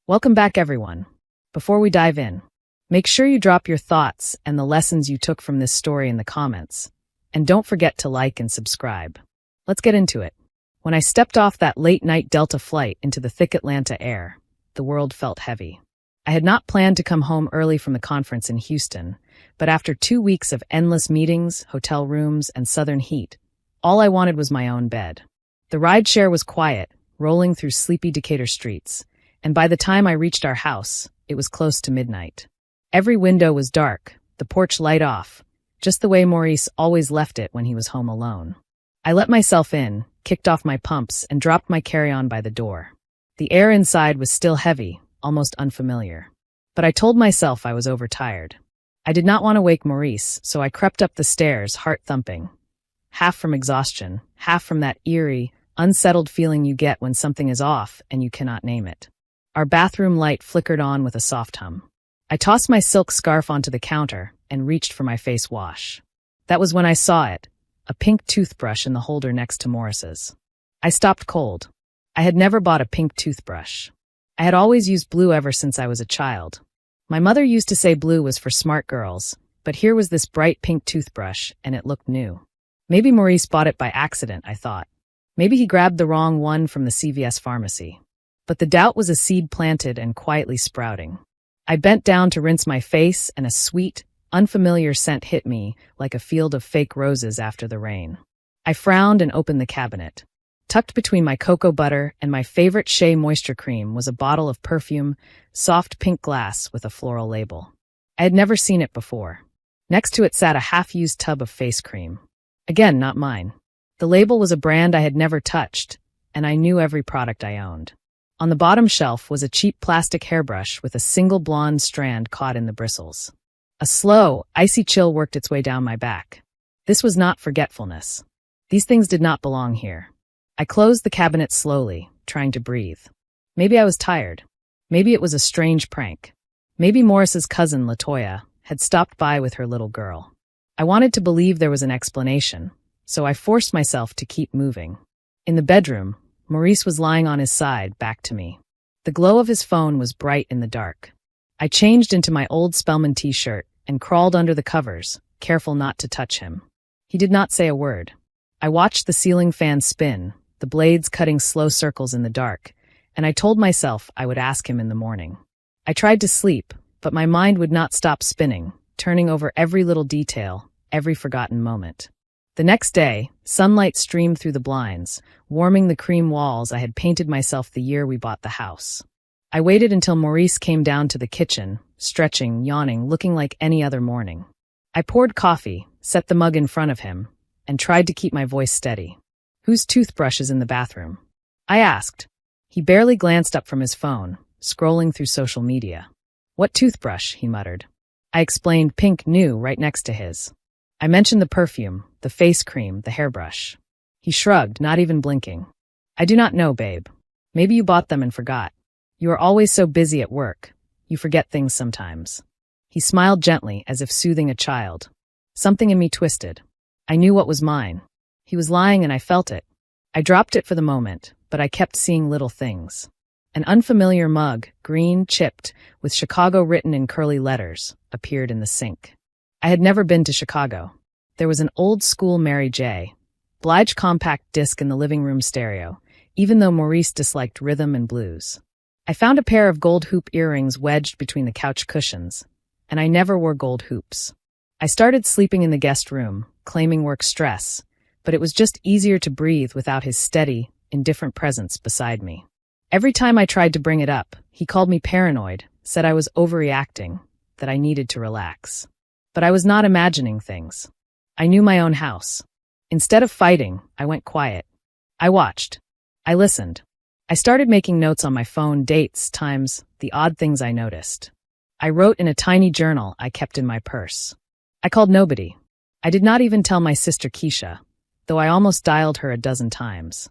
Welcome back, everyone. Before we dive in, make sure you drop your thoughts and the lessons you took from this story in the comments. And don't forget to like and subscribe. Let's get into it. When I stepped off that late-night Delta flight into the thick Atlanta air, the world felt heavy. I had not planned to come home early from the conference in Houston, but after 2 weeks of endless meetings, hotel rooms, and southern heat, all I wanted was my own bed. The rideshare was quiet, rolling through sleepy Decatur streets, and by the time I reached our house, it was close to midnight. Every window was dark, the porch light off, just the way Maurice always left it when he was home alone. I let myself in, kicked off my pumps, and dropped my carry-on by the door. The air inside was still heavy, almost unfamiliar. But I told myself I was overtired. I did not want to wake Maurice, so I crept up the stairs, heart thumping. Half from exhaustion, half from that eerie, unsettled feeling you get when something is off and you cannot name it. Our bathroom light flickered on with a soft hum. I tossed my silk scarf onto the counter and reached for my face wash. That was when I saw it, a pink toothbrush in the holder next to Maurice's. I stopped cold. I had never bought a pink toothbrush. I had always used blue ever since I was a child. My mother used to say blue was for smart girls, but here was this bright pink toothbrush, and it looked new. Maybe Maurice bought it by accident, I thought. Maybe he grabbed the wrong one from the CVS pharmacy. But the doubt was a seed planted and quietly sprouting. I bent down to rinse my face, and a sweet, unfamiliar scent hit me like a field of fake roses after the rain. I frowned and opened the cabinet. Tucked between my cocoa butter and my favorite Shea Moisture Cream was a bottle of perfume, soft pink glass with a floral label. I had never seen it before. Next to it sat a half-used tub of face cream. Again, not mine. The label was a brand I had never touched, and I knew every product I owned. On the bottom shelf was a cheap plastic hairbrush with a single blonde strand caught in the bristles. A slow, icy chill worked its way down my back. This was not forgetfulness. These things did not belong here. I closed the cabinet slowly, trying to breathe. Maybe I was tired. Maybe it was a strange prank. Maybe Maurice's cousin, LaToya, had stopped by with her little girl. I wanted to believe there was an explanation, so I forced myself to keep moving. In the bedroom, Maurice was lying on his side, back to me. The glow of his phone was bright in the dark. I changed into my old Spellman t-shirt and crawled under the covers, careful not to touch him. He did not say a word. I watched the ceiling fan spin, the blades cutting slow circles in the dark, and I told myself I would ask him in the morning. I tried to sleep, but my mind would not stop spinning, turning over every little detail, every forgotten moment. The next day, sunlight streamed through the blinds, warming the cream walls I had painted myself the year we bought the house. I waited until Maurice came down to the kitchen, stretching, yawning, looking like any other morning. I poured coffee, set the mug in front of him, and tried to keep my voice steady. "Whose toothbrush is in the bathroom?" I asked. He barely glanced up from his phone, scrolling through social media. "What toothbrush?" he muttered. I explained pink new right next to his. I mentioned the perfume, the face cream, the hairbrush. He shrugged, not even blinking. "I do not know, babe. Maybe you bought them and forgot. You are always so busy at work. You forget things sometimes." He smiled gently, as if soothing a child. Something in me twisted. I knew what was mine. He was lying and I felt it. I dropped it for the moment, but I kept seeing little things. An unfamiliar mug, green, chipped, with Chicago written in curly letters, appeared in the sink. I had never been to Chicago. There was an old-school Mary J. Blige compact disc in the living room stereo, even though Maurice disliked rhythm and blues. I found a pair of gold hoop earrings wedged between the couch cushions, and I never wore gold hoops. I started sleeping in the guest room, claiming work stress, but it was just easier to breathe without his steady, indifferent presence beside me. Every time I tried to bring it up, he called me paranoid, said I was overreacting, that I needed to relax. But I was not imagining things. I knew my own house. Instead of fighting, I went quiet. I watched. I listened. I started making notes on my phone, dates, times, the odd things I noticed. I wrote in a tiny journal I kept in my purse. I called nobody. I did not even tell my sister Keisha, though I almost dialed her a dozen times.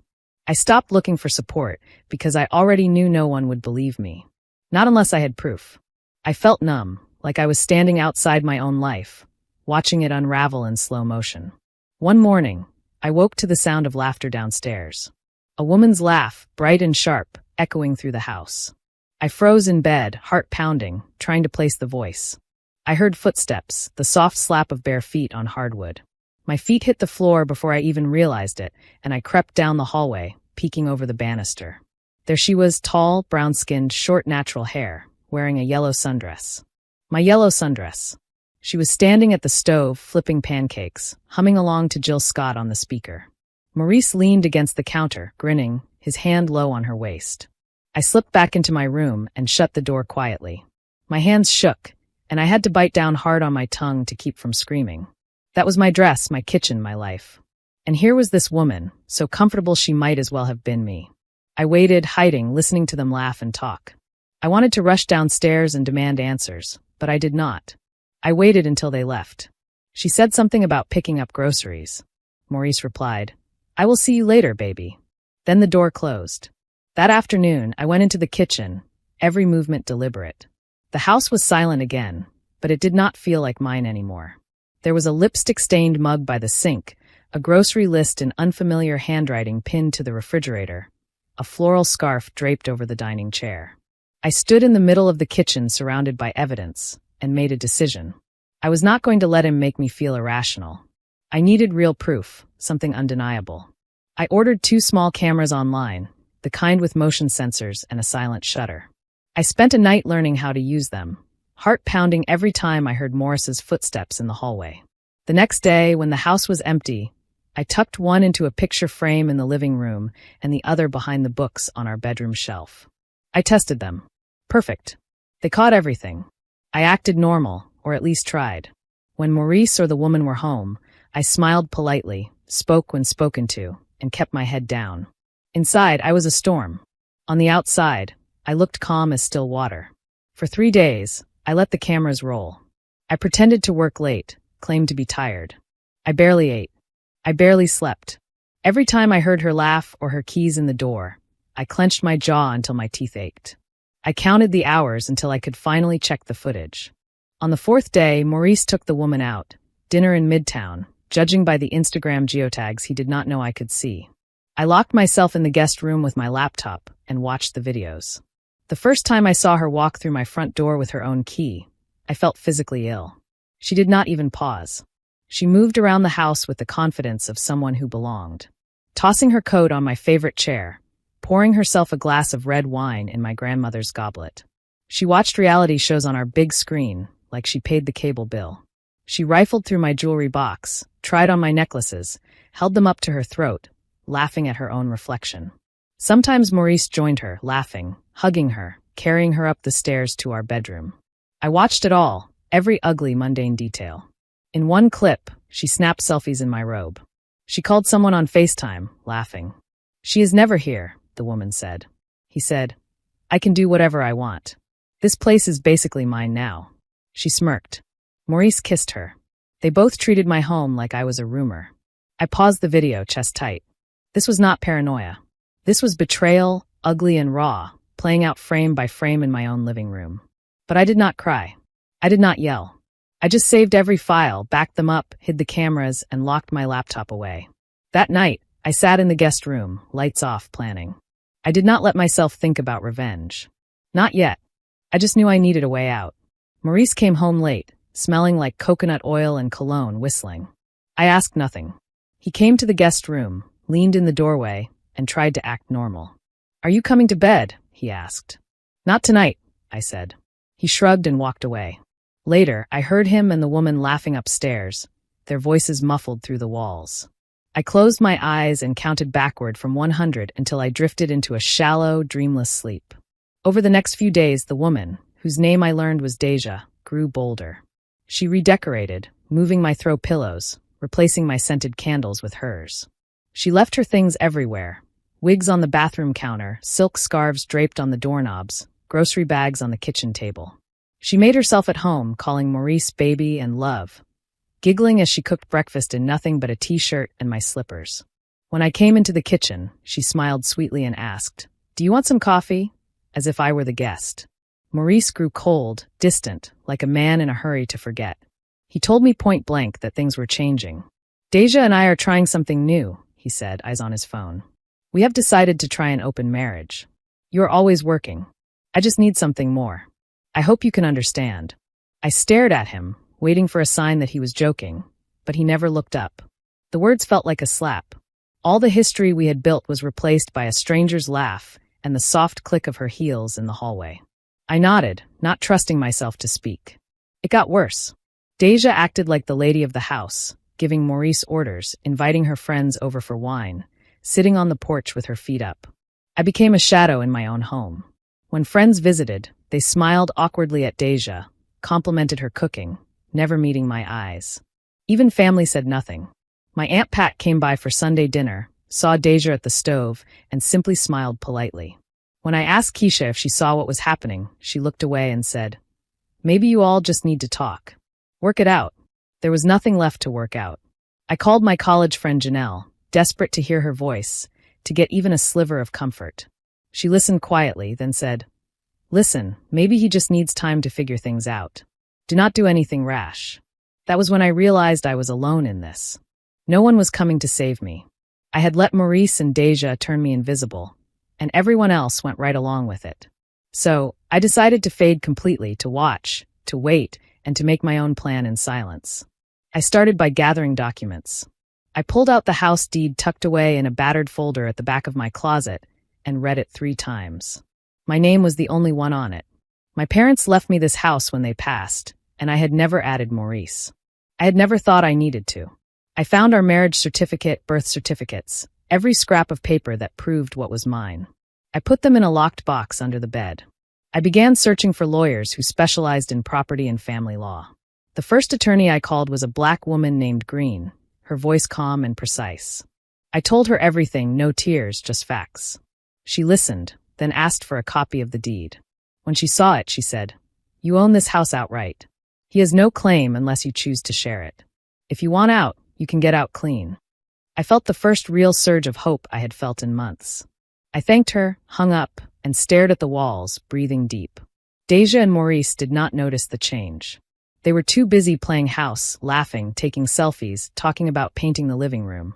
I stopped looking for support because I already knew no one would believe me. Not unless I had proof. I felt numb, like I was standing outside my own life, watching it unravel in slow motion. One morning, I woke to the sound of laughter downstairs. A woman's laugh, bright and sharp, echoing through the house. I froze in bed, heart pounding, trying to place the voice. I heard footsteps, the soft slap of bare feet on hardwood. My feet hit the floor before I even realized it, and I crept down the hallway, peeking over the banister. There she was, tall, brown-skinned, short natural hair, wearing a yellow sundress. My yellow sundress. She was standing at the stove, flipping pancakes, humming along to Jill Scott on the speaker. Maurice leaned against the counter, grinning, his hand low on her waist. I slipped back into my room and shut the door quietly. My hands shook, and I had to bite down hard on my tongue to keep from screaming. That was my dress, my kitchen, my life. And here was this woman, so comfortable she might as well have been me. I waited, hiding, listening to them laugh and talk. I wanted to rush downstairs and demand answers, but I did not. I waited until they left. She said something about picking up groceries. Maurice replied, "I will see you later, baby." Then the door closed. That afternoon, I went into the kitchen, every movement deliberate. The house was silent again, but it did not feel like mine anymore. There was a lipstick-stained mug by the sink, a grocery list in unfamiliar handwriting pinned to the refrigerator, a floral scarf draped over the dining chair. I stood in the middle of the kitchen surrounded by evidence, and made a decision. I was not going to let him make me feel irrational. I needed real proof, something undeniable. I ordered 2 small cameras online, the kind with motion sensors and a silent shutter. I spent a night learning how to use them, heart pounding every time I heard Morris's footsteps in the hallway. The next day, when the house was empty, I tucked one into a picture frame in the living room and the other behind the books on our bedroom shelf. I tested them. Perfect. They caught everything. I acted normal, or at least tried. When Maurice or the woman were home, I smiled politely, spoke when spoken to, and kept my head down. Inside, I was a storm. On the outside, I looked calm as still water. For 3 days, I let the cameras roll. I pretended to work late, claimed to be tired. I barely ate. I barely slept. Every time I heard her laugh or her keys in the door, I clenched my jaw until my teeth ached. I counted the hours until I could finally check the footage. On the 4th day, Maurice took the woman out, dinner in Midtown, judging by the Instagram geotags he did not know I could see. I locked myself in the guest room with my laptop and watched the videos. The first time I saw her walk through my front door with her own key, I felt physically ill. She did not even pause. She moved around the house with the confidence of someone who belonged. Tossing her coat on my favorite chair, pouring herself a glass of red wine in my grandmother's goblet. She watched reality shows on our big screen, like she paid the cable bill. She rifled through my jewelry box, tried on my necklaces, held them up to her throat, laughing at her own reflection. Sometimes Maurice joined her, laughing, hugging her, carrying her up the stairs to our bedroom. I watched it all, every ugly, mundane detail. In one clip, she snapped selfies in my robe. She called someone on FaceTime, laughing. "She is never here," the woman said. He said, "I can do whatever I want. This place is basically mine now." She smirked. Maurice kissed her. They both treated my home like I was a rumor. I paused the video, chest tight. This was not paranoia. This was betrayal, ugly and raw, playing out frame by frame in my own living room. But I did not cry. I did not yell. I just saved every file, backed them up, hid the cameras, and locked my laptop away. That night, I sat in the guest room, lights off, planning. I did not let myself think about revenge. Not yet. I just knew I needed a way out. Maurice came home late, smelling like coconut oil and cologne, whistling. I asked nothing. He came to the guest room, leaned in the doorway, and tried to act normal. "Are you coming to bed?" he asked. "Not tonight," I said. He shrugged and walked away. Later, I heard him and the woman laughing upstairs, their voices muffled through the walls. I closed my eyes and counted backward from 100 until I drifted into a shallow, dreamless sleep. Over the next few days, the woman, whose name I learned was Deja, grew bolder. She redecorated, moving my throw pillows, replacing my scented candles with hers. She left her things everywhere. Wigs on the bathroom counter, silk scarves draped on the doorknobs, grocery bags on the kitchen table. She made herself at home, calling Maurice baby and love, giggling as she cooked breakfast in nothing but a t-shirt and my slippers. When I came into the kitchen, she smiled sweetly and asked, "Do you want some coffee?" As if I were the guest. Maurice grew cold, distant, like a man in a hurry to forget. He told me point blank that things were changing. "Deja and I are trying something new," he said, eyes on his phone. "We have decided to try an open marriage. You're always working. I just need something more. I hope you can understand. I stared at him, waiting for a sign that he was joking, but he never looked up. The words felt like a slap. All the history we had built was replaced by a stranger's laugh and the soft click of her heels in the hallway. I nodded, not trusting myself to speak. It got worse. Deja acted like the lady of the house, giving Maurice orders, inviting her friends over for wine, sitting on the porch with her feet up. I became a shadow in my own home. When friends visited, they smiled awkwardly at Deja, complimented her cooking, never meeting my eyes. Even family said nothing. My Aunt Pat came by for Sunday dinner, saw Deja at the stove, and simply smiled politely. When I asked Keisha if she saw what was happening, she looked away and said, "Maybe you all just need to talk. Work it out." There was nothing left to work out. I called my college friend Janelle, desperate to hear her voice, to get even a sliver of comfort. She listened quietly, then said, "Listen, maybe he just needs time to figure things out. Do not do anything rash." That was when I realized I was alone in this. No one was coming to save me. I had let Maurice and Deja turn me invisible, and everyone else went right along with it. So, I decided to fade completely, to watch, to wait, and to make my own plan in silence. I started by gathering documents. I pulled out the house deed tucked away in a battered folder at the back of my closet and read it 3 times. My name was the only one on it. My parents left me this house when they passed, and I had never added Maurice. I had never thought I needed to. I found our marriage certificate, birth certificates, every scrap of paper that proved what was mine. I put them in a locked box under the bed. I began searching for lawyers who specialized in property and family law. The first attorney I called was a black woman named Green, her voice calm and precise. I told her everything, no tears, just facts. She listened, then asked for a copy of the deed. When she saw it, she said, "You own this house outright. He has no claim unless you choose to share it. If you want out, you can get out clean." I felt the first real surge of hope I had felt in months. I thanked her, hung up, and stared at the walls, breathing deep. Deja and Maurice did not notice the change. They were too busy playing house, laughing, taking selfies, talking about painting the living room.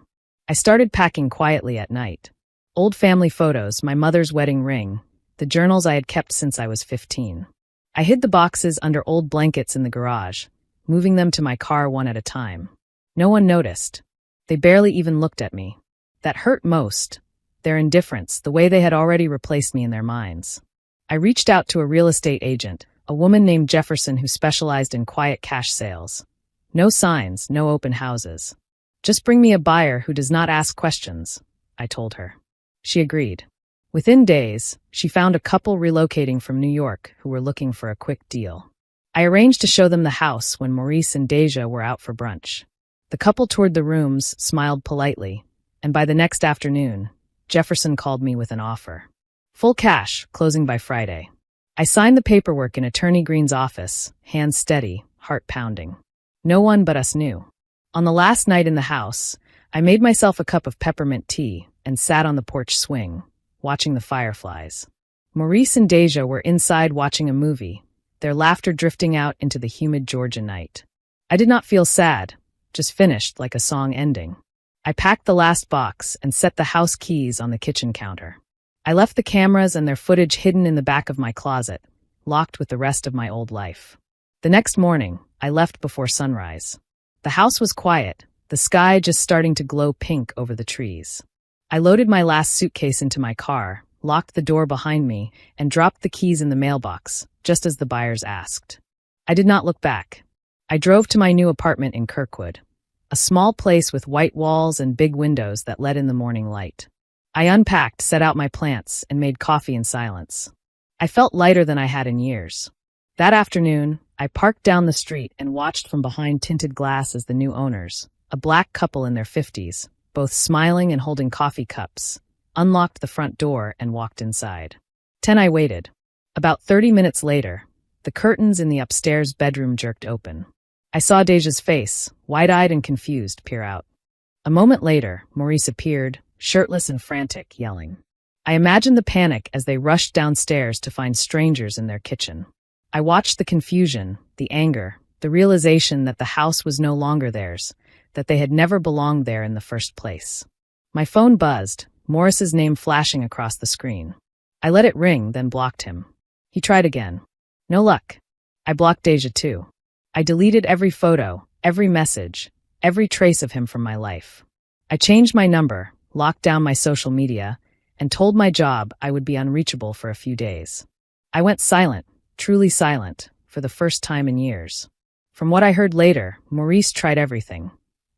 I started packing quietly at night. Old family photos, my mother's wedding ring, the journals I had kept since I was 15. I hid the boxes under old blankets in the garage, moving them to my car one at a time. No one noticed. They barely even looked at me. That hurt most. Their indifference, the way they had already replaced me in their minds. I reached out to a real estate agent, a woman named Jefferson who specialized in quiet cash sales. No signs, no open houses. "Just bring me a buyer who does not ask questions," I told her. She agreed. Within days, she found a couple relocating from New York who were looking for a quick deal. I arranged to show them the house when Maurice and Deja were out for brunch. The couple toured the rooms, smiled politely, and by the next afternoon, Jefferson called me with an offer. Full cash, closing by Friday. I signed the paperwork in Attorney Green's office, hands steady, heart pounding. No one but us knew. On the last night in the house, I made myself a cup of peppermint tea and sat on the porch swing, watching the fireflies. Maurice and Deja were inside watching a movie, their laughter drifting out into the humid Georgia night. I did not feel sad, just finished like a song ending. I packed the last box and set the house keys on the kitchen counter. I left the cameras and their footage hidden in the back of my closet, locked with the rest of my old life. The next morning, I left before sunrise. The house was quiet, the sky just starting to glow pink over the trees. I loaded my last suitcase into my car, locked the door behind me, and dropped the keys in the mailbox, just as the buyers asked. I did not look back. I drove to my new apartment in Kirkwood, a small place with white walls and big windows that let in the morning light. I unpacked, set out my plants, and made coffee in silence. I felt lighter than I had in years. That afternoon, I parked down the street and watched from behind tinted glass as the new owners, a black couple in their 50s, both smiling and holding coffee cups, unlocked the front door and walked inside. I waited. About 30 minutes later, the curtains in the upstairs bedroom jerked open. I saw Deja's face, wide-eyed and confused, peer out. A moment later, Maurice appeared, shirtless and frantic, yelling. I imagined the panic as they rushed downstairs to find strangers in their kitchen. I watched the confusion, the anger, the realization that the house was no longer theirs, that they had never belonged there in the first place. My phone buzzed, Morris's name flashing across the screen. I let it ring, then blocked him. He tried again. No luck. I blocked Deja too. I deleted every photo, every message, every trace of him from my life. I changed my number, locked down my social media, and told my job I would be unreachable for a few days. I went silent, truly silent, for the first time in years. From what I heard later, Maurice tried everything.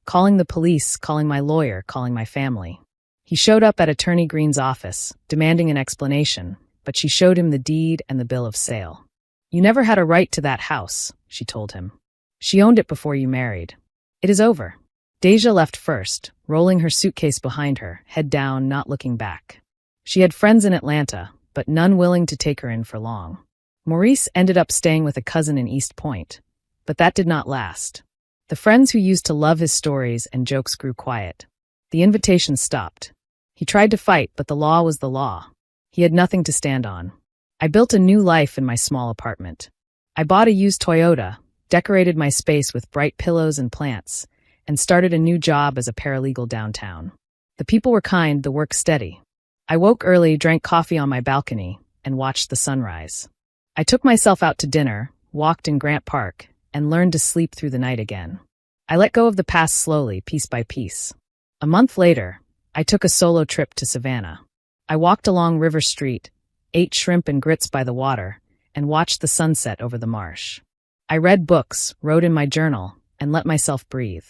Calling the police, calling my lawyer, calling my family. He showed up at Attorney Green's office, demanding an explanation, but she showed him the deed and the bill of sale. You never had a right to that house, she told him. She owned it before you married. It is over. Deja left first, rolling her suitcase behind her, head down, not looking back. She had friends in Atlanta, but none willing to take her in for long. Maurice ended up staying with a cousin in East Point, but that did not last. The friends who used to love his stories and jokes grew quiet. The invitations stopped. He tried to fight, but the law was the law. He had nothing to stand on. I built a new life in my small apartment. I bought a used Toyota, decorated my space with bright pillows and plants, and started a new job as a paralegal downtown. The people were kind, the work steady. I woke early, drank coffee on my balcony, and watched the sunrise. I took myself out to dinner, walked in Grant Park, and learned to sleep through the night again. I let go of the past slowly, piece by piece. A month later, I took a solo trip to Savannah. I walked along River Street, ate shrimp and grits by the water, and watched the sunset over the marsh. I read books, wrote in my journal, and let myself breathe.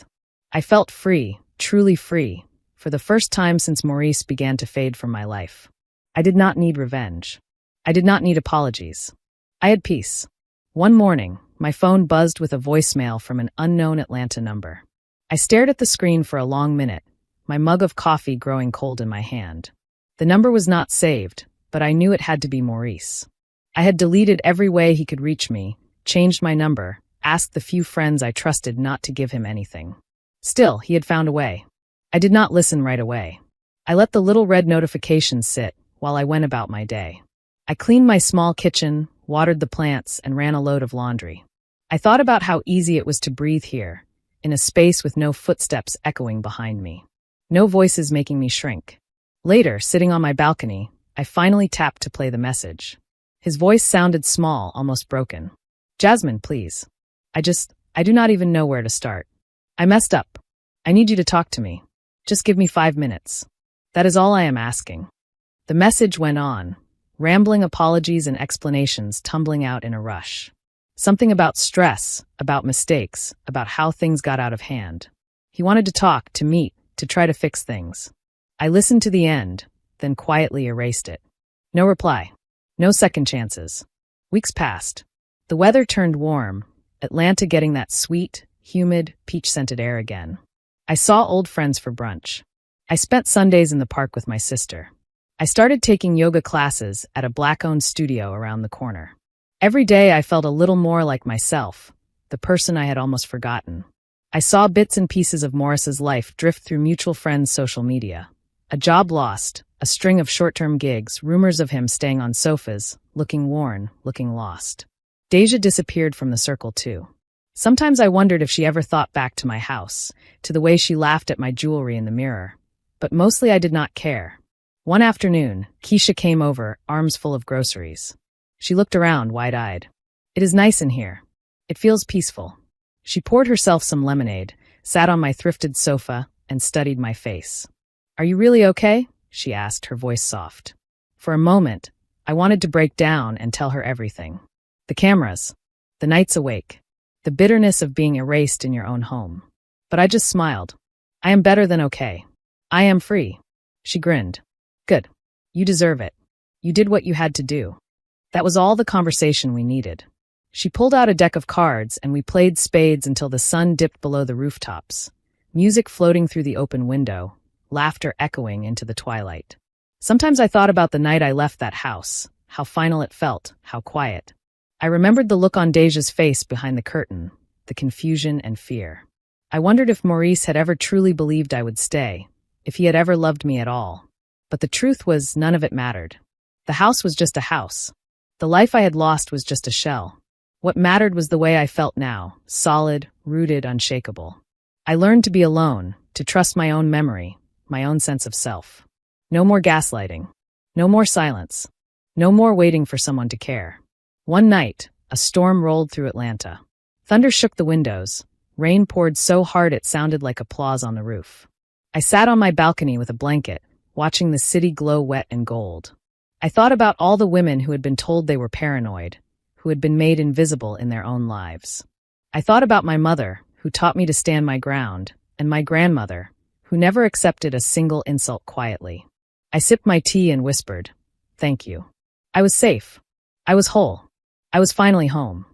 I felt free, truly free, for the first time since Maurice began to fade from my life. I did not need revenge. I did not need apologies. I had peace. One morning, my phone buzzed with a voicemail from an unknown Atlanta number. I stared at the screen for a long minute, my mug of coffee growing cold in my hand. The number was not saved, but I knew it had to be Maurice. I had deleted every way he could reach me, changed my number, asked the few friends I trusted not to give him anything. Still, he had found a way. I did not listen right away. I let the little red notifications sit while I went about my day. I cleaned my small kitchen, watered the plants, and ran a load of laundry. I thought about how easy it was to breathe here, in a space with no footsteps echoing behind me. No voices making me shrink. Later, sitting on my balcony, I finally tapped to play the message. His voice sounded small, almost broken. Jasmine, please. I do not even know where to start. I messed up. I need you to talk to me. Just give me 5 minutes. That is all I am asking. The message went on, rambling apologies and explanations tumbling out in a rush. Something about stress, about mistakes, about how things got out of hand. He wanted to talk, to meet, to try to fix things. I listened to the end, then quietly erased it. No reply. No second chances. Weeks passed. The weather turned warm, Atlanta getting that sweet, humid, peach-scented air again. I saw old friends for brunch. I spent Sundays in the park with my sister. I started taking yoga classes at a Black-owned studio around the corner. Every day I felt a little more like myself, the person I had almost forgotten. I saw bits and pieces of Morris's life drift through mutual friends' social media. A job lost, a string of short-term gigs, rumors of him staying on sofas, looking worn, looking lost. Deja disappeared from the circle too. Sometimes I wondered if she ever thought back to my house, to the way she laughed at my jewelry in the mirror. But mostly I did not care. One afternoon, Keisha came over, arms full of groceries. She looked around, wide-eyed. It is nice in here. It feels peaceful. She poured herself some lemonade, sat on my thrifted sofa, and studied my face. Are you really okay? She asked, her voice soft. For a moment, I wanted to break down and tell her everything. The cameras, the nights awake, the bitterness of being erased in your own home. But I just smiled. I am better than okay. I am free. She grinned. Good. You deserve it. You did what you had to do. That was all the conversation we needed. She pulled out a deck of cards and we played spades until the sun dipped below the rooftops, music floating through the open window, laughter echoing into the twilight. Sometimes I thought about the night I left that house, how final it felt, how quiet. I remembered the look on Deja's face behind the curtain, the confusion and fear. I wondered if Maurice had ever truly believed I would stay, if he had ever loved me at all. But the truth was, none of it mattered. The house was just a house. The life I had lost was just a shell. What mattered was the way I felt now, solid, rooted, unshakable. I learned to be alone, to trust my own memory, my own sense of self. No more gaslighting. No more silence. No more waiting for someone to care. One night, a storm rolled through Atlanta. Thunder shook the windows. Rain poured so hard it sounded like applause on the roof. I sat on my balcony with a blanket, watching the city glow wet and gold. I thought about all the women who had been told they were paranoid, who had been made invisible in their own lives. I thought about my mother, who taught me to stand my ground, and my grandmother, who never accepted a single insult quietly. I sipped my tea and whispered, "Thank you." I was safe. I was whole. I was finally home.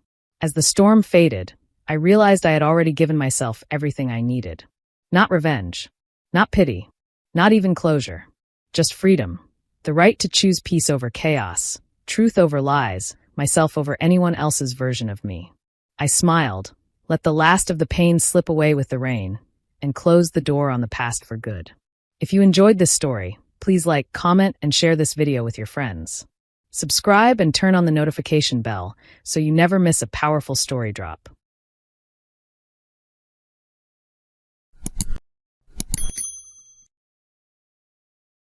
As the storm faded, I realized I had already given myself everything I needed. Not revenge. Not pity. Not even closure. Just freedom. The right to choose peace over chaos, truth over lies, myself over anyone else's version of me. I smiled, let the last of the pain slip away with the rain, and closed the door on the past for good. If you enjoyed this story, please like, comment, and share this video with your friends. Subscribe and turn on the notification bell so you never miss a powerful story drop.